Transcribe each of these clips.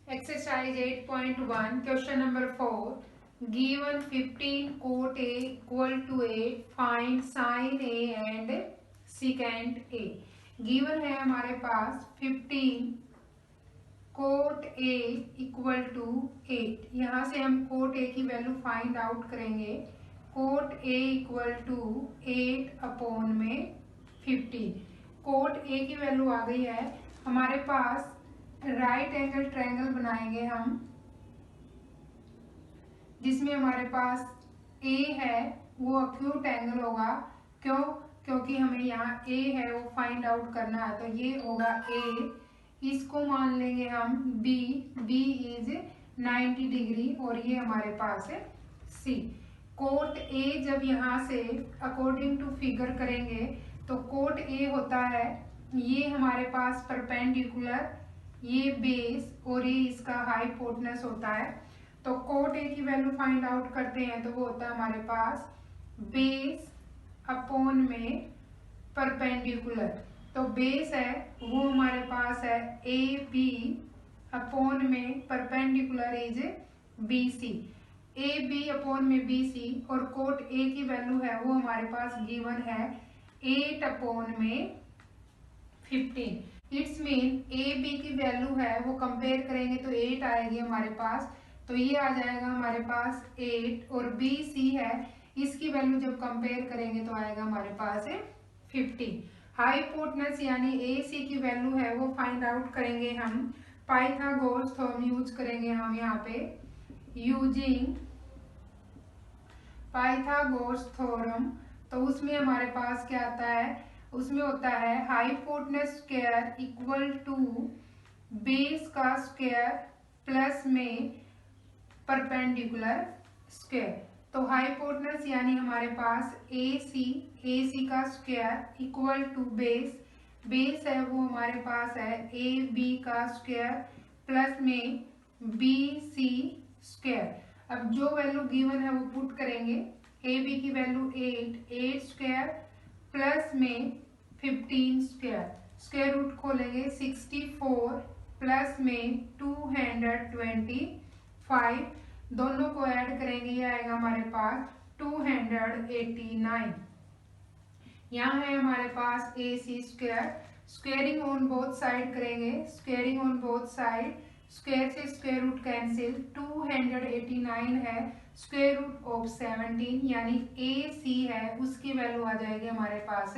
Exercise 8.1, question number 4. Given 15 cot A equal to 8, find sin A and secant A. Given है हमारे पास 15 cot A equal to 8. यहाँ से हम cot A की वैल्यू फाइंड आउट करेंगे. Cot A equal to 8 upon में 15. Cot A की वैल्यू आ गई है. हमारे पास राइट एंगल ट्रायंगल बनाएंगे हम, जिसमें हमारे पास A है वो अक्यूट एंगल होगा. क्यों? क्योंकि हमें यहाँ A है वो फाइंड आउट करना है, तो ये होगा A. इसको मान लेंगे हम B. B इज 90 डिग्री और ये हमारे पास है C. कोट A जब यहाँ से अकॉर्डिंग टू फिगर करेंगे तो कोट A होता है ये हमारे पास परपेंडिकुलर, ये बेस और ये इसका हाइपोटेनस होता है. तो कोट A की वैल्यू फाइंड आउट करते हैं तो वो होता है हमारे पास बेस अपॉन में परपेंडिकुलर. तो बेस है वो हमारे पास है AB अपॉन में perpendicular is BC. AB upon में BC और कोट A की वैल्यू है वो हमारे पास गिवन है 8 अपॉन में 15. इट्स मीन AB की वैल्यू है वो कंपेयर करेंगे तो 8 आएगी हमारे पास, तो ये आ जाएगा हमारे पास 8. और BC है इसकी वैल्यू जब कंपेयर करेंगे तो आएगा हमारे पास 15. हाइपोटेनस यानी AC की वैल्यू है वो फाइंड आउट करेंगे हम. पाइथागोरस थ्योरम यूज करेंगे हम यहाँ पे. यूजिंग पाइथागोरस थ्योरम, तो उसमें हमारे पास क्या आता है, उसमें होता है hypotenuse square equal to base का स्क्वायर प्लस में परपेंडिकुलर स्क्वायर. तो हाइपोटेनस यानी हमारे पास AC का स्क्वायर इक्वल टू बेस है वो हमारे पास है AB का स्क्वायर प्लस में BC स्क्वायर. अब जो वैल्यू गिवन है वो पुट करेंगे. AB की वैल्यू 8 स्क्वायर प्लस में 15 स्क्वायर. स्क्वायर रूट खोलेंगे 64 प्लस में 225. दोनों को ऐड करेंगे ये आएगा हमारे पास 289. यहाँ है हमारे पास AC square. Squaring on both side करेंगे. Squaring on both side, square से स्क्वायर रूट कैंसिल. 289 है स्क्वायर रूट ऑफ 17 यानी AC है उसकी वैल्यू आ जाएगी हमारे पास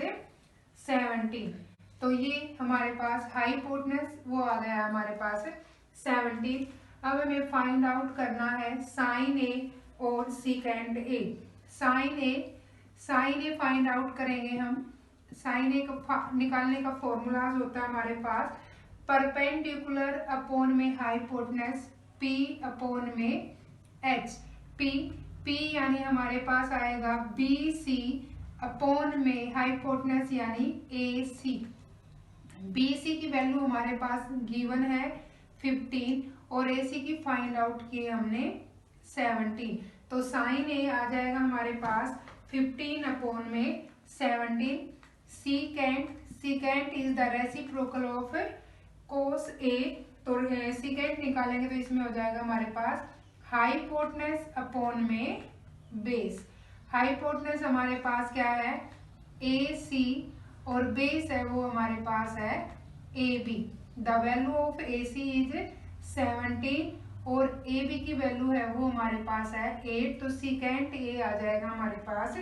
17. तो ये हमारे पास हाइपोटेनस वो आ गया हमारे पास 17. अब हमें फाइंड आउट करना है साइन A और secant A. Sine A find out करेंगे हम. साइन A का निकालने का फॉर्मूलाज होता है हमारे पास परपेंडिकुलर अपॉन में हाइपोटेनस P अपॉन में H. P यानी हमारे पास आएगा BC अपॉन में हाइपोटेनस यानी AC. BC की वैल्यू हमारे पास गिवन है 15 और AC की फाइंड आउट की हमने 17. तो साइन A आ जाएगा हमारे पास 15 अपॉन में 17. Secant is the reciprocal of cos A. तो सीकेंट निकालेंगे तो इसमें हो जाएगा हमारे पास हाइपोटेनस अपॉन में बेस. हाइपोटेनस हमारे पास क्या है AC और बेस है वो हमारे पास है AB. The value of AC is 17 और AB की वैल्यू है वो हमारे पास है 8. तो सीकेंट A आ जाएगा हमारे पास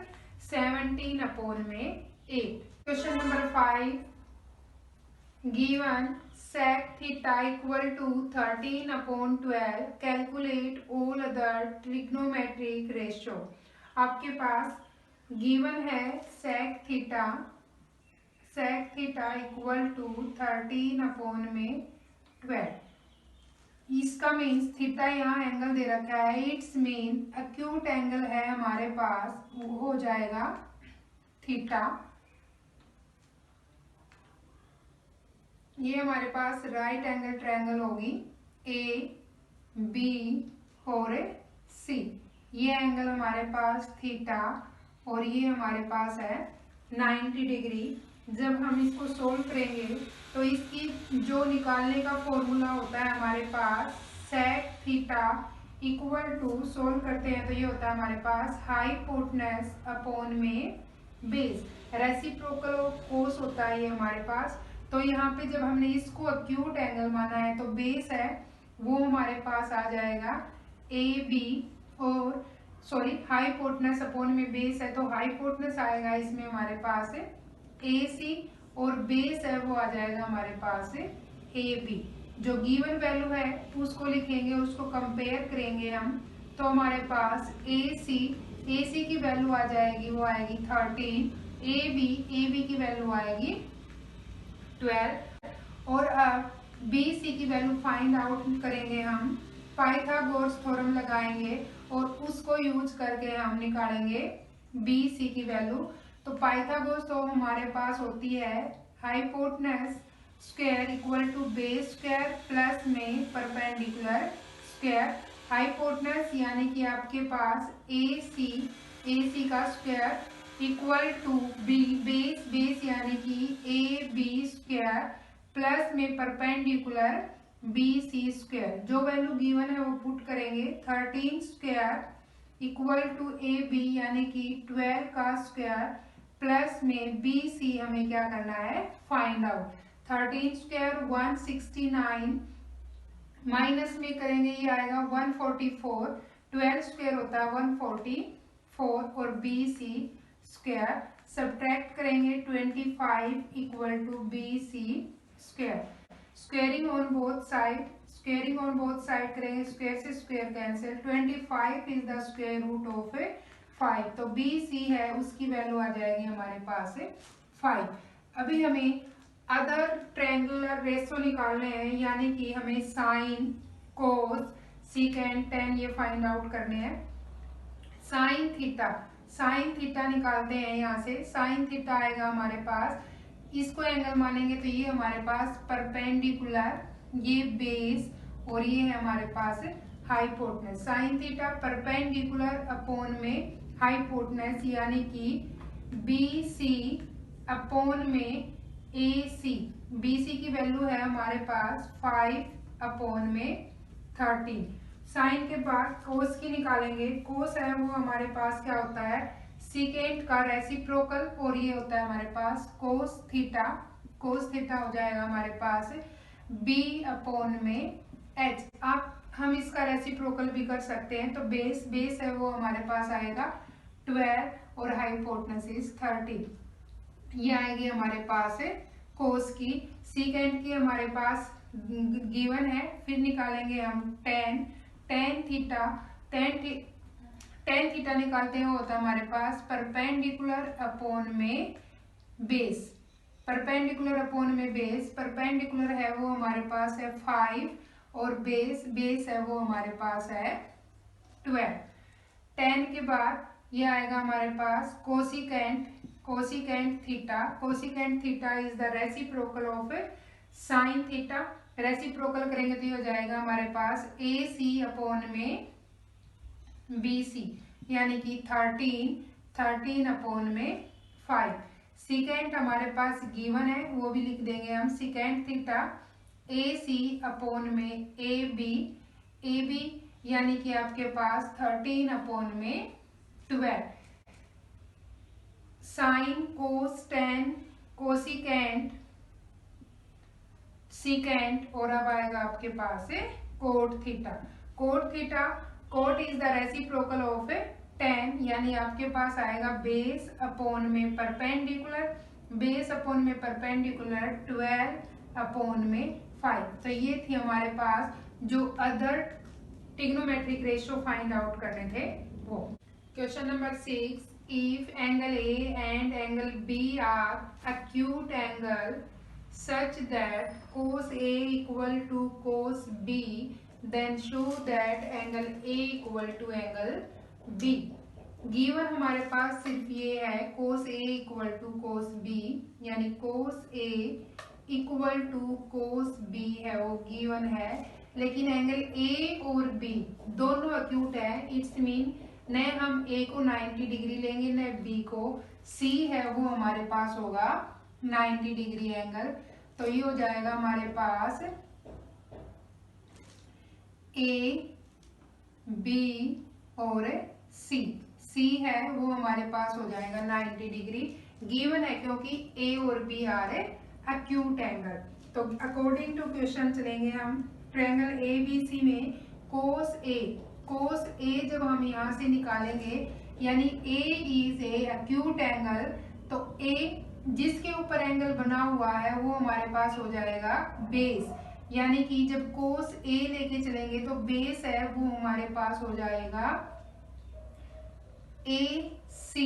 17 अपॉन में 8. Question number 5. Given sec theta equal to 13 upon 12. Calculate all other trigonometric ratio. आपके पास गिवन है sec theta equal to 13 upon में 12. इसका मीन्स थीटा यहाँ एंगल दे रखा है. इट्स मीन अक्यूट एंगल है हमारे पास वो हो जाएगा थीटा. ये हमारे पास राइट एंगल ट्रायंगल होगी AB और C. ये एंगल हमारे पास थीटा और ये हमारे पास है 90 डिग्री. जब हम इसको सोल्व करेंगे तो इसकी जो निकालने का फॉर्मूला होता है हमारे पास sec theta equal to, solve करते हैं तो ये होता है हमारे पास हाइपोटेनस अपॉन में बेस, रेसिप्रोकल ऑफ कोस होता है ये हमारे पास। तो यहाँ पे जब हमने इसको अक्यूट एंगल माना है तो बेस है वो हमारे पास आ जाएगा ए बी, और सॉरी हाइपोटेनस अपॉन में बेस है तो हाइपोटेनस आएगा इसमें हमारे पास ए सी, और बेस है वो आ जाएगा हमारे पास ए बी। जो गिवन वैल्यू है उसको लिखेंगे, उसको कंपेयर करेंगे हम, तो हमारे पास ए सी की वैल्यू आ जाएगी, वो आएगी 13, ए बी की वैल्यू आएगी 12, और अब बी सी की वैल्यू फाइंड आउट करेंगे हम, पाइथागोरस थ्योरम लगाएंगे और उसको यूज करके हम निकालेंगे बी सी की वैल्यू। तो पाइथागोरस तो हमारे पास होती है hypotenuse square equal to base square plus में परपेंडिकुलर स्क्वायर। हाइपोटेनस यानी कि आपके पास ए सी का square equal to B base यानी कि ए बी स्क्वायर प्लस में परपेंडिकुलर बी सी स्क्वायर। जो वैल्यू गिवन है वो पुट करेंगे, 13 square equal to A B यानी कि 12 का स्क्वायर प्लस में बी सी हमें क्या करना है फाइंड आउट। 13 स्क्वायर 169 माइनस में करेंगे ये आएगा 144, 12 स्क्वायर होता है 144 और बी सी स्क्वायर सब्ट्रैक्ट करेंगे 25 equal to B C square. Squaring on both side, squaring on both side करेंगे, स्क्वायर से square cancel, 25 is the square root of 5, तो बी सी है उसकी वैल्यू आ जाएगी हमारे पास 5। अभी हमें अदर ट्रायंगुलर रेशो निकालने हैं, यानी कि हमें साइन कोस सीकेंट टेन ये फाइंड आउट करने हैं। साइन थीटा निकालते हैं, यहाँ से साइन थीटा आएगा हमारे पास, इसको एंगल मानेंगे तो ये हमारे पास परपेंडिकुलर, ये बेस और ये है हमारे पास hypotenuse. Sine theta perpendicular upon में हाइपोटेनस यानी कि बी सी अपॉन में ए सी। बी सी की वैल्यू है हमारे पास 5 अपॉन में 13। साइन के बाद कोस की निकालेंगे, कोस है वो हमारे पास क्या होता है सीकेंट का रेसिप्रोकल, और ये होता है हमारे पास कोस थीटा हो जाएगा हमारे पास b अपॉन में h। आप हम इसका रेसिप्रोकल भी कर सकते हैं, तो बेस है वो हमारे पास आएगा 12 और हाइपोटेनस इज 13, ये आएगी हमारे पास कोस की। सीकेंट की हमारे पास गिवन है, फिर निकालेंगे हम टेन थीटा निकालते हैं, होता है हमारे पास परपेंडिकुलर अपॉन में बेस, परपेंडिकुलर अपॉन में बेस, परपेंडिकुलर है वो हमारे पास है 5 और बेस है वो हमारे पास है 12। 10 के बाद ये आएगा हमारे पास cosecant theta is the reciprocal of sine theta. Reciprocal करेंगे तो ये हो जाएगा हमारे पास ए सी अपॉन में बी सी यानी कि 13 अपॉन में 5। सीकेंट हमारे पास गिवन है, वो भी लिख देंगे हम, सीकेंट थीटा ए सी अपॉन में ए बी यानी कि आपके पास 13 अपॉन में 12। Sine cos tan cosecant secant, और अब आएगा आपके पास cot theta. Cot is the reciprocal of tan, यानी आपके पास आएगा बेस अपॉन में परपेंडिकुलर 12 अपॉन में 5। तो ये थी हमारे पास जो other trigonometric ratio find out करने थे वो। Question number 6, if angle A and angle B are acute angle such that cos A equal to cos B, then show that angle A equal to angle B। Given हमारे पास सिर्फ ये है cos A equal to cos B, यानी cos A equal to cos B है वो given है, लेकिन angle A और B दोनों अक्यूट है। इट्स मीन न हम A को 90 डिग्री लेंगे न B को, C है वो हमारे पास होगा 90 डिग्री एंगल। तो ये हो जाएगा हमारे पास ए बी और सी, सी है वो हमारे पास हो जाएगा 90 डिग्री। गिवन है क्योंकि ए और बी आर एक्यूट एंगल। तो अकॉर्डिंग टू क्वेश्चन चलेंगे हम। ट्रायंगल ए बी सी में कोस ए जब हम यहाँ से निकालेंगे यानी ए इज ए एक्यूट एंगल, तो ए जिसके ऊपर एंगल बना हुआ है वो हमारे पास हो जाएगा बेस। यानी कि जब कोस ए लेके चलेंगे तो बेस है वो हमारे पास हो जाएगा ए सी,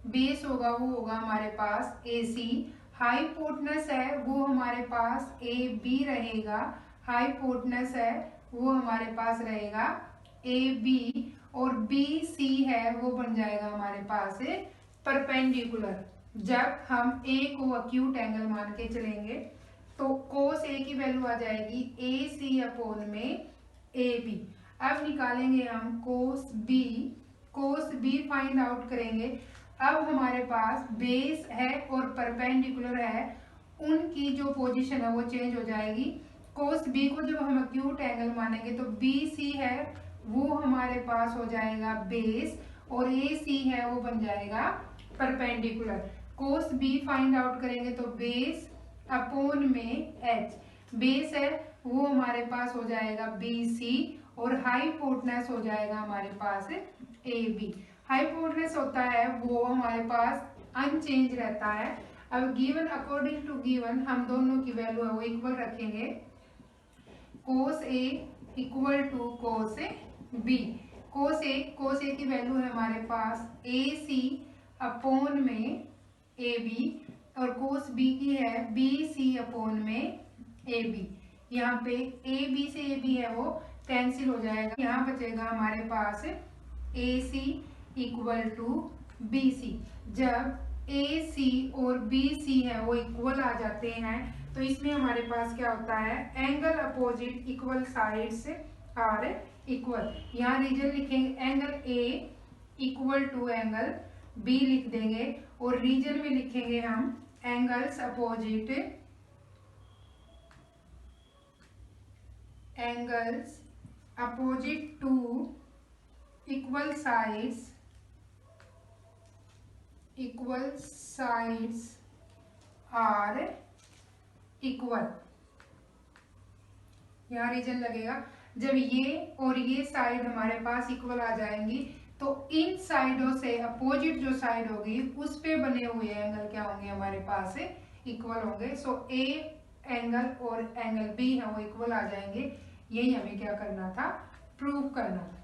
बेस होगा वो होगा हमारे पास ए सी। हाइपोटेनस है वो हमारे पास ए बी रहेगा, हाइपोटेनस है वो हमारे पास रहेगा ए बी, और बी सी है वो बन जाएगा हमारे पास परपेंडिकुलर। जब हम ए को एक्यूट एंगल मान के चलेंगे तो कोस ए की वैल्यू आ जाएगी ए सी अपॉन में ए बी। अब निकालेंगे हम कोस बी फाइंड आउट करेंगे। अब हमारे पास बेस है और परपेंडिकुलर है, उनकी जो पोजीशन है वो चेंज हो जाएगी। कोस बी को जब हम एक्यूट एंगल मानेंगे तो बी सी है वो हमारे पास हो जाएगा बेस, और ए सी है वो बन जाएगा perpendicular. Cos B find out करेंगे तो बेस अपॉन में एच, बेस है वो हमारे पास हो जाएगा बी सी, और हाइपोटेनस हो जाएगा हमारे पास ए बी। हाइपोटेनस होता है वो हमारे पास अनचेंज रहता है। अब गिवन अकॉर्डिंग टू गिवन हम दोनों की वैल्यू है वो इक्वल रखेंगे। कोस ए इक्वल टू कोस बी। कोस ए की वैल्यू है हमारे पास ए सी अपॉन में ए बी, और कोस बी की है बी सी अपॉन में ए बी। यहाँ पे ए बी से ए बी है वो कैंसिल हो जाएगा, यहाँ बचेगा हमारे पास A C equal to B सी। जब ए सी और बी सी है वो इक्वल आ जाते हैं तो इसमें हमारे पास क्या होता है, angle opposite equal sides are equal. यहाँ रीजन लिखेंगे angle A equal to angle B लिख देंगे, और रीजन में लिखेंगे हम angles opposite to equal sides are equal. यहाँ रीजन लगेगा। जब ये और ये साइड हमारे पास इक्वल आ जाएंगी तो इन साइडों से अपोजिट जो साइड होगी उस पे बने हुए एंगल क्या होंगे हमारे पास इक्वल होंगे। सो ए एंगल और एंगल बी है वो इक्वल आ जाएंगे। यही हमें क्या करना था, प्रूव करना था।